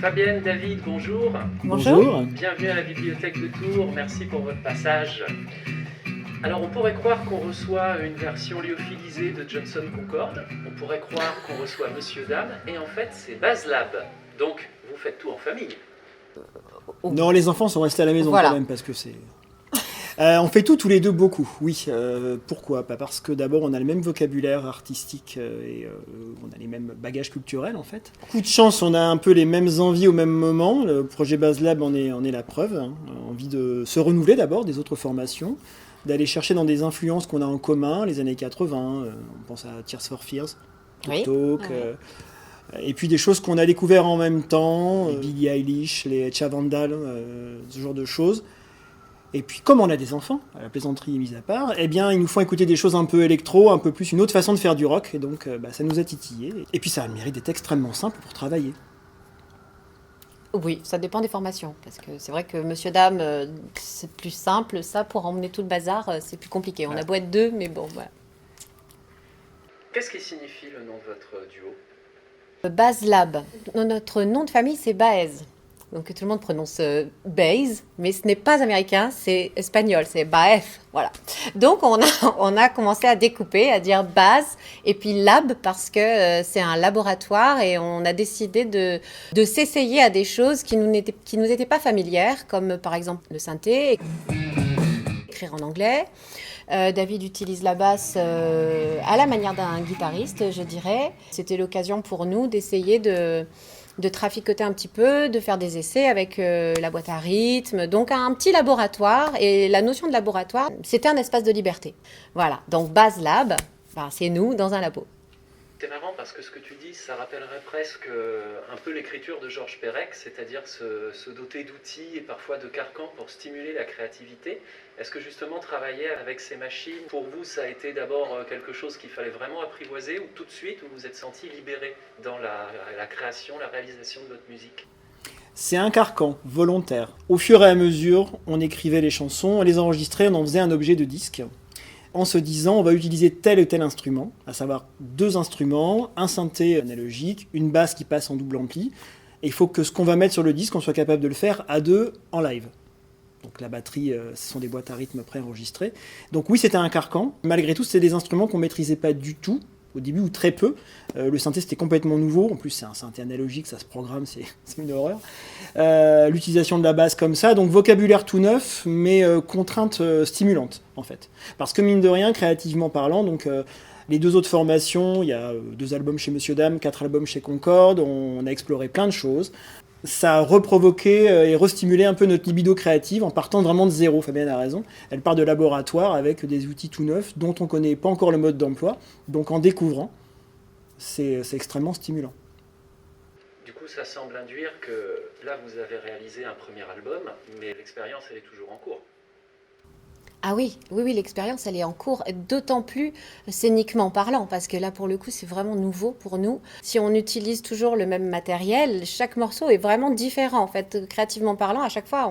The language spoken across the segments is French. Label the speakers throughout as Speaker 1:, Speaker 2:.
Speaker 1: Fabienne, David, bonjour.
Speaker 2: Bonjour.
Speaker 1: Bienvenue à la bibliothèque de Tours, merci pour votre passage. Alors on pourrait croire qu'on reçoit une version lyophilisée de Johnson Concorde, on pourrait croire qu'on reçoit Monsieur Dame, et en fait c'est BazLab. Donc vous faites tout en famille.
Speaker 2: Non, les enfants sont restés à la maison
Speaker 3: Voilà.
Speaker 2: quand même parce que c'est... on fait tout tous les deux beaucoup, oui. Pourquoi ? Pas parce que d'abord on a le même vocabulaire artistique et on a les mêmes bagages culturels en fait. Coup de chance, on a un peu les mêmes envies au même moment. Le projet BazLab en est la preuve. Hein. Envie de se renouveler d'abord des autres formations, d'aller chercher dans des influences qu'on a en commun, les années 80. On pense à Tears for Fears,
Speaker 3: Oui.
Speaker 2: Talk. Et puis des choses qu'on a découvert en même temps, Billie Eilish, les Chavandal, ce genre de choses. Et puis, comme on a des enfants, la plaisanterie mise à part, eh bien, ils nous font écouter des choses un peu électro, un peu plus une autre façon de faire du rock, et donc ça nous a titillés. Et puis, ça a le mérite d'être extrêmement simple pour travailler.
Speaker 3: Oui, ça dépend des formations. Parce que c'est vrai que Monsieur Dame, c'est plus simple. Ça, pour emmener tout le bazar, c'est plus compliqué. On a beau être deux, mais bon, voilà.
Speaker 1: Qu'est-ce qui signifie le nom de votre duo ?
Speaker 3: BazLab. Notre nom de famille, c'est Baez. Donc tout le monde prononce Baez, mais ce n'est pas américain, c'est espagnol, c'est Baez. Voilà. Donc on a commencé à découper, à dire Baz, et puis Lab, parce que c'est un laboratoire, et on a décidé de s'essayer à des choses qui nous étaient pas familières, comme par exemple le synthé, écrire en anglais. David utilise la basse à la manière d'un guitariste, je dirais. C'était l'occasion pour nous d'essayer de traficoter un petit peu, de faire des essais avec la boîte à rythme. Donc un petit laboratoire. Et la notion de laboratoire, c'était un espace de liberté. Voilà, donc BazLab, c'est nous dans un labo.
Speaker 1: C'est marrant parce que ce que tu dis, ça rappellerait presque un peu l'écriture de Georges Perec, c'est-à-dire se doter d'outils et parfois de carcans pour stimuler la créativité. Est-ce que justement travailler avec ces machines, pour vous, ça a été d'abord quelque chose qu'il fallait vraiment apprivoiser, ou tout de suite vous vous êtes senti libéré dans la création, la réalisation de votre musique ?
Speaker 2: C'est un carcan volontaire. Au fur et à mesure, on écrivait les chansons, on les enregistrait, on en faisait un objet de disque. En se disant, on va utiliser tel ou tel instrument, à savoir 2 instruments, un synthé analogique, une basse qui passe en double ampli. Et il faut que ce qu'on va mettre sur le disque, on soit capable de le faire à 2 en live. Donc la batterie, ce sont des boîtes à rythme préenregistrées. Donc oui, c'était un carcan. Malgré tout, c'était des instruments qu'on ne maîtrisait pas du tout, au début, ou très peu. Le synthé, c'était complètement nouveau. En plus, c'est un synthé analogique, ça se programme, c'est une horreur. L'utilisation de la basse comme ça, donc vocabulaire tout neuf, mais contrainte stimulante, en fait. Parce que mine de rien, créativement parlant, donc les 2 autres formations, il y a 2 albums chez Monsieur Dame, 4 albums chez Concorde, on a exploré plein de choses. Ça a reprovoqué et restimulé un peu notre libido créative en partant vraiment de zéro. Fabienne a raison. Elle part de laboratoire avec des outils tout neufs dont on ne connaît pas encore le mode d'emploi. Donc en découvrant, c'est extrêmement stimulant.
Speaker 1: Du coup, ça semble induire que là, vous avez réalisé un premier album, mais l'expérience, elle est toujours en cours.
Speaker 3: Ah oui, l'expérience, elle est en cours, d'autant plus scéniquement parlant, parce que là, pour le coup, c'est vraiment nouveau pour nous. Si on utilise toujours le même matériel, chaque morceau est vraiment différent. En fait, créativement parlant, à chaque fois,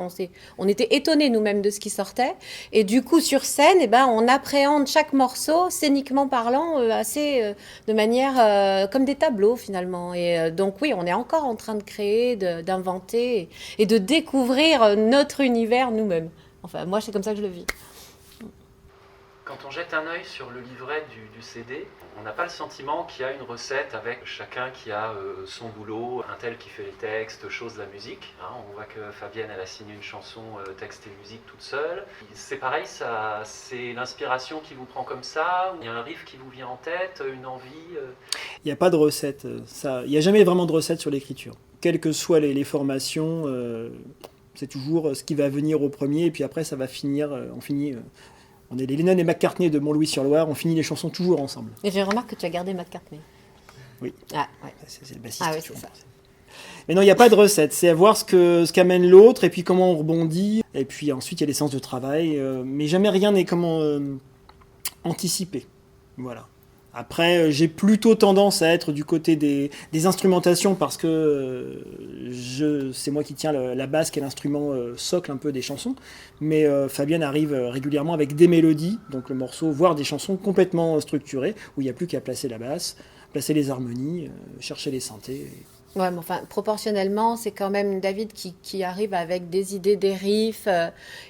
Speaker 3: on était étonnés nous-mêmes de ce qui sortait. Et du coup, sur scène, on appréhende chaque morceau, scéniquement parlant, de manière comme des tableaux, finalement. Et donc oui, on est encore en train de créer, d'inventer et de découvrir notre univers nous-mêmes. Enfin, moi, c'est comme ça que je le vis.
Speaker 1: Quand on jette un œil sur le livret du CD, on n'a pas le sentiment qu'il y a une recette avec chacun qui a son boulot, un tel qui fait les textes, chose de la musique. Hein, on voit que Fabienne, elle a signé une chanson, texte et musique toute seule. C'est pareil, c'est l'inspiration qui vous prend comme ça, ou il y a un riff qui vous vient en tête, une envie
Speaker 2: Il n'y a pas de recette. Il n'y a jamais vraiment de recette sur l'écriture. Quelles que soient les formations, c'est toujours ce qui va venir au premier, et puis après, ça va finir, on finit... On est les Lennon et McCartney de Mont-Louis-sur-Loire, on finit les chansons toujours ensemble.
Speaker 3: Et je remarque que tu as gardé McCartney.
Speaker 2: Oui.
Speaker 3: Ah, ouais.
Speaker 2: C'est le bassiste.
Speaker 3: Ah oui, c'est ça.
Speaker 2: Mais non, il n'y a pas de recette. C'est à voir ce qu'amène l'autre, et puis comment on rebondit. Et puis ensuite, il y a les séances de travail. Mais jamais rien n'est anticipé. Voilà. Après, j'ai plutôt tendance à être du côté des instrumentations parce que c'est moi qui tiens la basse qui est l'instrument socle un peu des chansons. Mais Fabienne arrive régulièrement avec des mélodies, donc le morceau, voire des chansons complètement structurées, où il n'y a plus qu'à placer la basse, placer les harmonies, chercher les synthés.
Speaker 3: Ouais, mais enfin, proportionnellement, c'est quand même David qui arrive avec des idées, des riffs,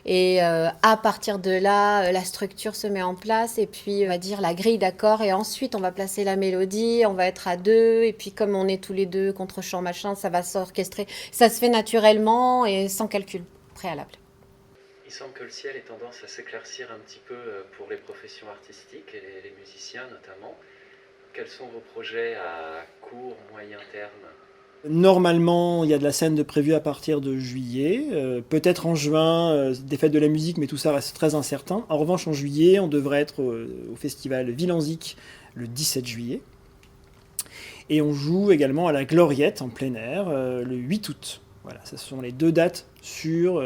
Speaker 3: et à partir de là, la structure se met en place, et puis on va dire la grille d'accords, et ensuite on va placer la mélodie, on va être à deux, et puis comme on est tous les deux contre chant machin, ça va s'orchestrer. Ça se fait naturellement et sans calcul préalable.
Speaker 1: Il semble que le ciel ait tendance à s'éclaircir un petit peu pour les professions artistiques et les musiciens notamment. Quels sont vos projets à court, moyen terme ?
Speaker 2: Normalement, il y a de la scène de prévue à partir de juillet, peut-être en juin, des fêtes de la musique, mais tout ça reste très incertain. En revanche, en juillet, on devrait être au festival Villanzic le 17 juillet. Et on joue également à la Gloriette en plein air le 8 août. Voilà, ce sont les 2 dates sûres.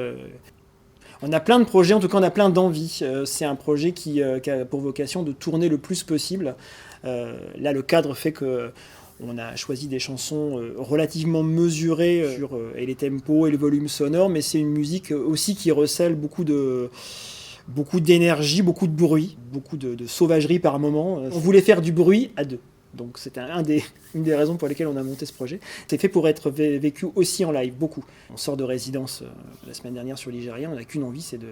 Speaker 2: On a plein de projets, en tout cas on a plein d'envies. C'est un projet qui a pour vocation de tourner le plus possible. Là, le cadre fait que on a choisi des chansons relativement mesurées et les tempos et le volume sonore, mais c'est une musique aussi qui recèle beaucoup d'énergie, beaucoup de bruit, beaucoup de sauvagerie par moment. On voulait faire du bruit à deux. Donc c'était une des raisons pour lesquelles on a monté ce projet. C'est fait pour être vécu aussi en live, beaucoup. On sort de résidence la semaine dernière sur l'Igérien, on n'a qu'une envie, c'est de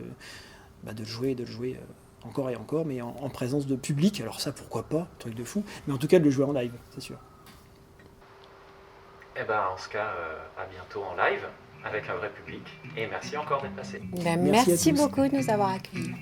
Speaker 2: le jouer, encore et encore, mais en présence de public. Alors ça, pourquoi pas, truc de fou, mais en tout cas de le jouer en live, c'est sûr.
Speaker 1: Eh ben, en ce cas, à bientôt en live, avec un vrai public, et merci encore d'être passé.
Speaker 3: Ben, merci beaucoup de nous avoir accueillis.